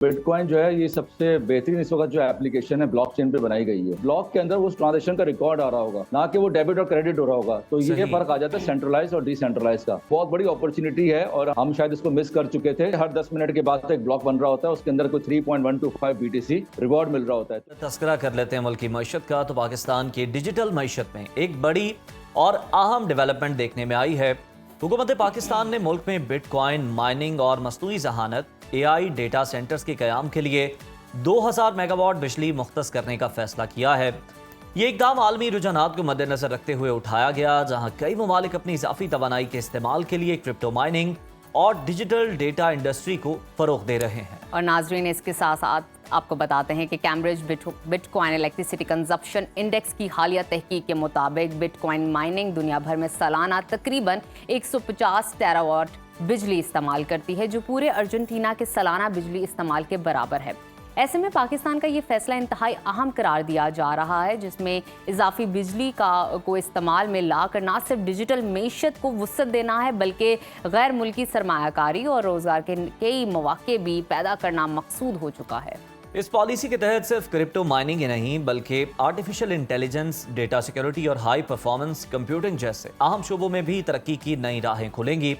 Bitcoin जो है ये सबसे बेहतरीन इस वक्त जो एप्लीकेशन है ब्लॉकचेन पे बनाई गई है। ब्लॉक के अंदर उस ट्रांजेक्शन का रिकॉर्ड आ रहा होगा, ना कि वो डेबिट और क्रेडिट हो रहा होगा। तो ये फर्क आ जाता है सेंट्रलाइज और डिसेंट्रलाइज का। बहुत बड़ी अपॉर्चुनिटी है और हम शायद इसको मिस कर चुके थे। हर 10 मिनट के बाद एक ब्लॉक बन रहा होता है, उसके अंदर कोई 3.125 BTC रिवॉर्ड मिल रहा होता है। तस्करा कर लेते हैं मुल्क की मईशत का। तो पाकिस्तान की डिजिटल मईशत में एक बड़ी और अहम डेवलपमेंट देखने में आई है। हुकूमत पाकिस्तान ने मुल्क में बिटकॉइन माइनिंग और मसनूई जहानत AI डेटा सेंटर्स के क़याम के लिए 2000 मेगावाट बिजली मुख्तस करने का फैसला किया है। ये इकदाम आलमी रुझानात को मद्देनजर रखते हुए उठाया गया, जहां कई ममालिक अपनी इजाफी तवानाई के इस्तेमाल के लिए क्रिप्टो माइनिंग और डिजिटल डेटा इंडस्ट्री को फरोग दे रहे हैं। और नाजरीन, इसके साथ साथ आपको बताते हैं कि Cambridge bitcoin electricity consumption index की हालिया तहकीक के मुताबिक बिटकॉइन माइनिंग दुनिया भर में सालाना तकरीबन 150 टेरावाट बिजली इस्तेमाल करती है, जो पूरे अर्जेंटीना के सालाना बिजली इस्तेमाल के बराबर है। ऐसे में पाकिस्तान का ये फैसला इंतहाई अहम करार दिया जा रहा है, जिसमें इजाफी बिजली को इस्तेमाल में लाकर न सिर्फ डिजिटल मईशत को वुसअत देना है, बल्कि गैर मुल्की सरमायाकारी और रोजगार के कई मौके भी पैदा करना मकसूद हो चुका है। इस पॉलिसी के तहत सिर्फ क्रिप्टो माइनिंग ही नहीं, बल्कि आर्टिफिशियल इंटेलिजेंस, डेटा सिक्योरिटी और हाई परफॉर्मेंस कंप्यूटिंग जैसे अहम शोबों में भी तरक्की की नई राहें खुलेंगी।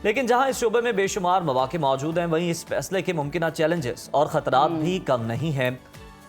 लेकिन जहां इस शोबे में बेशुमार मौके मौजूद हैं, वहीं इस फैसले के मुमकिन चैलेंजेस और खतरात भी कम नहीं हैं,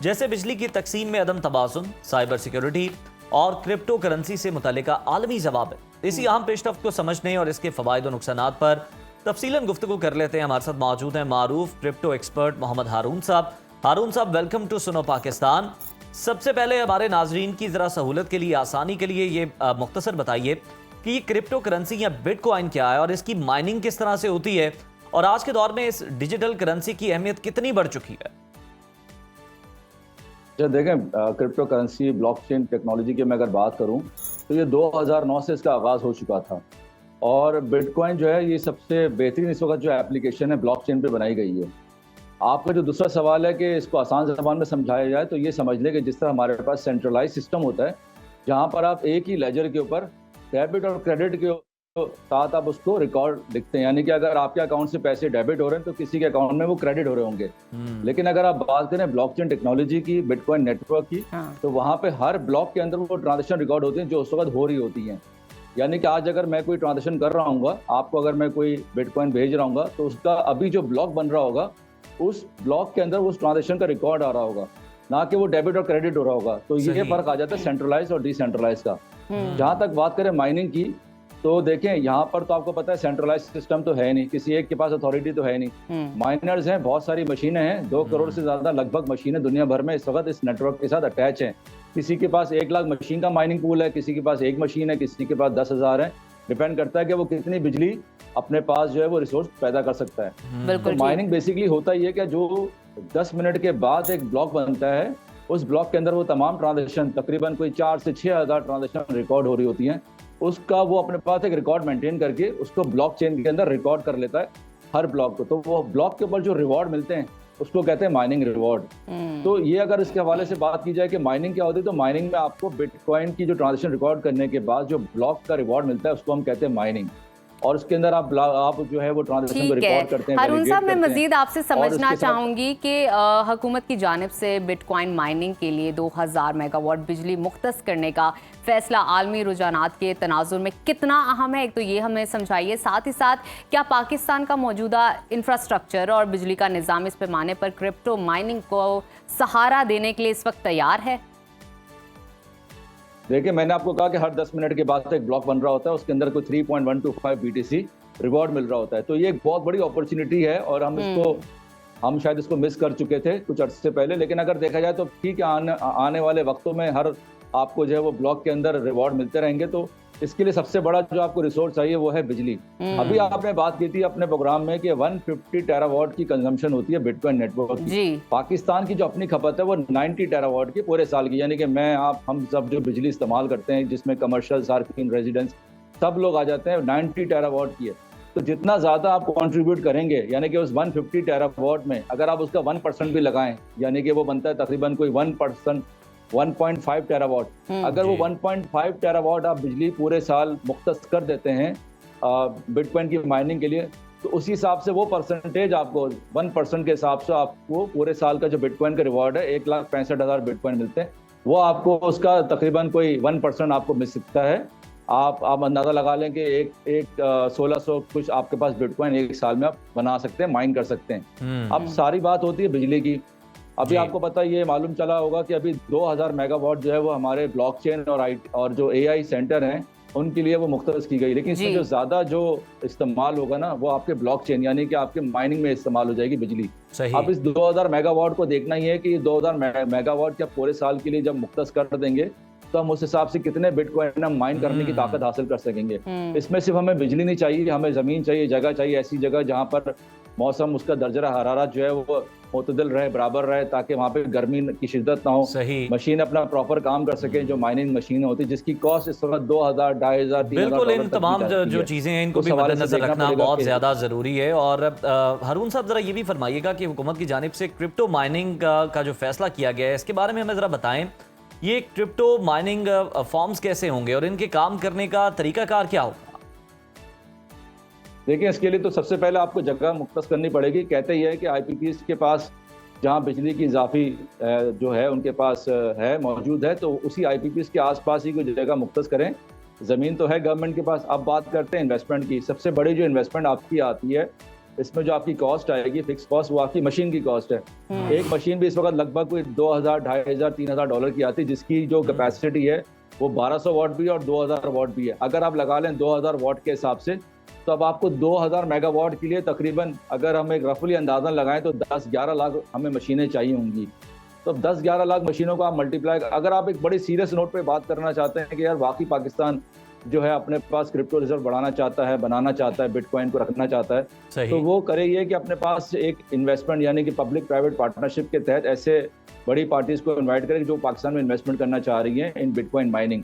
जैसे बिजली की तकसीम में अदम तवाज़ुन, साइबर सिक्योरिटी और क्रिप्टो करेंसी से मुतल्लिका आलमी जवाब। इसी अहम पेशरफ्त को समझने और इसके फ़वाइद और नुकसानात पर तफसीलन गुफ्तगू कर लेते हैं। हमारे साथ मौजूद हैं मारूफ क्रिप्टो एक्सपर्ट मोहम्मद हारून साहब। हारून साहब, वेलकम टू सुनो पाकिस्तान। सबसे पहले हमारे नाजरीन की ज़रा सहूलत के लिए, आसानी के लिए ये मुख्तसर बताइए कि ये क्रिप्टो करेंसी या बिटकॉइन क्या है और इसकी माइनिंग किस तरह से होती है, और आज के दौर में इस डिजिटल करेंसी की अहमियत कितनी बढ़ चुकी है? जब देखें क्रिप्टो करेंसी ब्लॉकचेन टेक्नोलॉजी की मैं अगर बात करूं तो ये 2009 से इसका आगाज़ हो चुका था। और बिटकॉइन जो है ये सबसे बेहतरीन इस वक्त जो एप्लीकेशन है ब्लॉकचेन पे बनाई गई है। आपका जो दूसरा सवाल है कि इसको आसान ज़बान में समझाया जाए, तो ये समझ लें कि जिस तरह हमारे पास सेंट्रलाइज सिस्टम होता है, जहाँ पर आप एक ही लेजर के ऊपर डेबिट और क्रेडिट के साथ आप उसको रिकॉर्ड लिखते हैं, यानी कि अगर आपके अकाउंट से पैसे डेबिट हो रहे हैं तो किसी के अकाउंट में वो क्रेडिट हो रहे होंगे। लेकिन अगर आप बात करें ब्लॉकचेन टेक्नोलॉजी की, बिटकॉइन नेटवर्क की, तो वहाँ पे हर ब्लॉक के अंदर वो ट्रांजेक्शन रिकॉर्ड होती हैं जो उस वक्त हो रही होती हैं। यानी कि आज अगर मैं कोई ट्रांजेक्शन कर रहा हूँ, आपको अगर मैं कोई बिटकॉइन भेज रहा हूँ, तो उसका अभी जो ब्लॉक बन रहा होगा, उस ब्लॉक के अंदर उस ट्रांजेक्शन का रिकॉर्ड आ रहा होगा, ना कि वो डेबिट और क्रेडिट हो रहा होगा। तो ये फर्क आ जाता है सेंट्रलाइज और डिसेंट्रलाइज का। जहां तक बात करें माइनिंग की, तो देखें यहाँ पर तो आपको पता है सेंट्रलाइज सिस्टम तो है नहीं, किसी एक के पास अथॉरिटी तो है नहीं। माइनर्स हैं, बहुत सारी मशीनें हैं, 2 करोड़ से ज्यादा लगभग मशीनें दुनिया भर में इस वक्त इस नेटवर्क के साथ अटैच हैं। किसी के पास 1 लाख मशीन का माइनिंग पूल है, किसी के पास 1 मशीन है, किसी के पास 10,000 है। डिपेंड करता है कि वो कितनी बिजली अपने पास जो है वो रिसोर्स पैदा कर सकता है। तो माइनिंग बेसिकली होता ही है कि जो 10 मिनट के बाद एक ब्लॉक बनता है, उस ब्लॉक के अंदर वो तमाम ट्रांजेक्शन, तकरीबन कोई 4 से 6,000 ट्रांजेक्शन रिकॉर्ड हो रही होती हैं, उसका वो अपने पास एक रिकॉर्ड मेंटेन करके उसको ब्लॉकचेन के अंदर रिकॉर्ड कर लेता है हर ब्लॉक को। तो वो ब्लॉक के ऊपर जो रिवॉर्ड मिलते हैं उसको कहते हैं माइनिंग रिवॉर्ड। तो ये अगर इसके हवाले से बात की जाए कि माइनिंग क्या होती है, तो माइनिंग में आपको बिटकॉइन की जो ट्रांजेक्शन रिकॉर्ड करने के बाद जो ब्लॉक का रिवॉर्ड मिलता है उसको हम कहते हैं माइनिंग। और उसके अंदर आप जो है वो ट्रांजेक्शन को रिकॉर्ड करते हैं। हारून साहब, मैं मजीद आपसे समझना चाहूंगी कि हुकूमत की जानिब से बिटकॉइन माइनिंग के लिए 2000 मेगावाट बिजली मुख्तस करने का फैसला आलमी रुझानात के तनाजुर में कितना अहम है, एक तो ये हमें समझाइए। साथ ही साथ क्या पाकिस्तान का मौजूदा इंफ्रास्ट्रक्चर और बिजली का निज़ाम इस पैमाने पर क्रिप्टो माइनिंग को सहारा देने के लिए इस वक्त तैयार है? देखिए, मैंने आपको कहा कि हर 10 मिनट के बाद एक ब्लॉक बन रहा होता है, उसके अंदर कोई 3.125 BTC रिवॉर्ड मिल रहा होता है। तो ये एक बहुत बड़ी अपॉर्चुनिटी है और हम शायद इसको मिस कर चुके थे कुछ अर्से से पहले। लेकिन अगर देखा जाए तो ठीक है, आने वाले वक्तों में हर आपको जो है वो ब्लॉक के अंदर रिवॉर्ड मिलते रहेंगे। तो इसके लिए सबसे बड़ा जो आपको रिसोर्स चाहिए वो है बिजली। अभी आपने बात की थी अपने प्रोग्राम में कि 150 टेरावाट की कंजम्पशन होती है बिटकॉइन नेटवर्क की। पाकिस्तान की जो अपनी खपत है वो 90 टेरावाट की पूरे साल की, यानी कि हम सब जो बिजली इस्तेमाल करते हैं, जिसमें कमर्शियल, सार्फिन, रेजिडेंस सब लोग आ जाते हैं, 90 टेरावाट की है। तो जितना ज्यादा आप कंट्रीब्यूट करेंगे, यानी कि उस 150 टेरावाट में अगर आप उसका 1% भी लगाएं, यानी कि वो बनता है तकरीबन कोई 1%, 1.5 टेरावाट। अगर वो 1.5 टेरावाट आप बिजली पूरे साल मुख्तस कर देते हैं बिटकॉइन की माइनिंग के लिए, तो उसी हिसाब से वो परसेंटेज आपको 1% के हिसाब से आपको पूरे साल का जो बिटकॉइन का रिवॉर्ड है 1,65,000 बिटकॉइन मिलते हैं, वो आपको उसका तकरीबन कोई 1% आपको मिल सकता है। आप अंदाजा लगा लें कि एक 1600 कुछ आपके पास बिटकॉइन एक साल में आप बना सकते हैं, माइन कर सकते हैं। अब सारी बात होती है बिजली की। अभी आपको पता ये मालूम चला होगा कि अभी 2000 मेगावाट जो है वो हमारे ब्लॉकचेन और जो AI सेंटर हैं उनके लिए वो मुख्तस की गई, लेकिन इसमें जो ज्यादा जो इस्तेमाल होगा ना वो आपके ब्लॉकचेन यानी कि आपके माइनिंग में इस्तेमाल हो जाएगी बिजली। अब इस 2000 मेगावाट को देखना ही है कि 2000 मेगावाट क्या पूरे साल के लिए जब मुख्तस कर देंगे तो हम उस हिसाब से कितने बिटकॉइन हम माइन करने की ताकत हासिल कर सकेंगे। इसमें सिर्फ हमें बिजली नहीं चाहिए, हमें जमीन चाहिए, जगह चाहिए, ऐसी जगह जहाँ पर मौसम उसका दर्जा हरारत जो है वो मुतदिल रहे, बराबर रहे, ताकि वहाँ पे गर्मी की शिद्दत ना हो, मशीन अपना प्रॉपर काम कर सके। जो माइनिंग मशीन होती है जिसकी कॉस्ट इस वक्त 2000, 2500, 3000। बिल्कुल, इन तमाम जो चीज़ें हैं इनको भी मद्देनजर रखना बहुत ज़्यादा ज़रूरी है। और हारून साहब ज़रा ये भी फरमाइएगा कि हुकूमत की जानिब से क्रिप्टो माइनिंग का जो फैसला किया गया है इसके बारे में हमें ज़रा बताएं। ये क्रिप्टो माइनिंग फॉर्म्स कैसे होंगे और इनके काम करने का तरीकाकार क्या होगा? देखिए, इसके लिए तो सबसे पहले आपको जगह मुख्तस करनी पड़ेगी। कहते ही है कि IPPs के पास जहाँ बिजली की इजाफी जो है उनके पास है मौजूद है, तो उसी IPPs के आसपास ही कोई जगह मुख्तस करें। ज़मीन तो है गवर्नमेंट के पास। अब बात करते हैं इन्वेस्टमेंट की। सबसे बड़ी जो इन्वेस्टमेंट आपकी आती है इसमें जो आपकी कॉस्ट आएगी, फिक्स कॉस्ट, वो आपकी मशीन की कॉस्ट है। एक मशीन भी इस वक्त लगभग कोई 2000, 2500, 3000 डॉलर की आती है, जिसकी जो कैपेसिटी है वो 1200 वाट भी है और 2000 वाट भी है। अगर आप लगा लें 2000 वाट के हिसाब से, तो अब आपको 2000 मेगावाट के लिए तकरीबन अगर हम एक रफली अंदाजा लगाएं तो 10-11 लाख हमें मशीनें चाहिए होंगी। तो अब 10-11 लाख मशीनों को आप मल्टीप्लाई, अगर आप एक बड़ी सीरियस नोट पे बात करना चाहते हैं कि यार वाकई पाकिस्तान जो है अपने पास क्रिप्टो रिजर्व बढ़ाना चाहता है, बनाना चाहता है, बिटकॉइन को रखना चाहता है, तो वो करे ये कि अपने पास एक इन्वेस्टमेंट यानी कि पब्लिक प्राइवेट पार्टनरशिप के तहत ऐसे बड़ी पार्टीज को इन्वाइट करें जो पाकिस्तान में इन्वेस्टमेंट करना चाह रही हैं इन बिटकॉइन माइनिंग।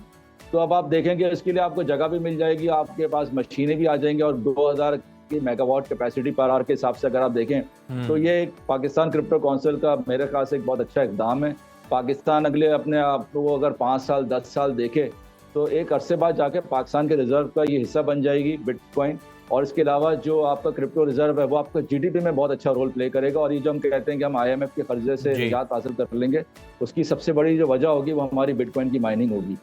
तो अब आप देखेंगे इसके लिए आपको जगह भी मिल जाएगी, आपके पास मशीनें भी आ जाएंगी, और 2000 की मेगावाट कैपेसिटी पर आवर के हिसाब से अगर आप देखें तो ये एक पाकिस्तान क्रिप्टो काउंसिल का मेरे ख्याल से एक बहुत अच्छा इकदाम है। पाकिस्तान अगले अपने आप को अगर 5 साल 10 साल देखे तो एक अरसे बाद जाके पाकिस्तान के रिजर्व का ये हिस्सा बन जाएगी बिटकॉइन। और इसके अलावा जो आपका क्रिप्टो रिजर्व है वो आपका GDP में बहुत अच्छा रोल प्ले करेगा। और ये जो हम कहते हैं कि हम IMF के कर्जे से निजात हासिल कर लेंगे, उसकी सबसे बड़ी जो वजह होगी वो हमारी बिटकॉइन की माइनिंग होगी।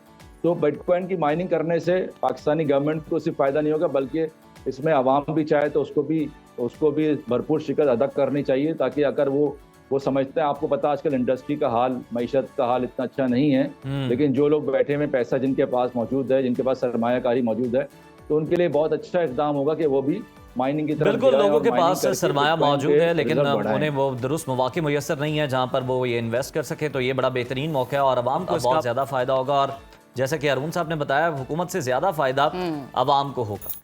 तो बिटकॉइन की माइनिंग करने से पाकिस्तानी गवर्नमेंट को सिर्फ फायदा नहीं होगा, बल्कि इसमें आवाम भी चाहे तो उसको भी भरपूर शिकस्त अदा करनी चाहिए, ताकि अगर वो समझते हैं, आपको पता आजकल इंडस्ट्री का हाल, मईशत का हाल इतना अच्छा नहीं है, लेकिन जो लोग बैठे हुए पैसा जिनके पास मौजूद है, जिनके पास सरमायाकारी मौजूद है, तो उनके लिए बहुत अच्छा इकदाम होगा कि वो भी माइनिंग की तरफ। बिल्कुल, लोगों के पास सरमाया मौजूद है लेकिन उन्हें वो दुरुस्त मौके मुयसर नहीं है जहाँ पर वो ये इन्वेस्ट कर सके। तो ये बड़ा बेहतरीन मौका है और आवाम को बहुत ज़्यादा फ़ायदा होगा। और जैसा कि हारून साहब ने बताया, हुकूमत से ज़्यादा फ़ायदा आवाम को होगा।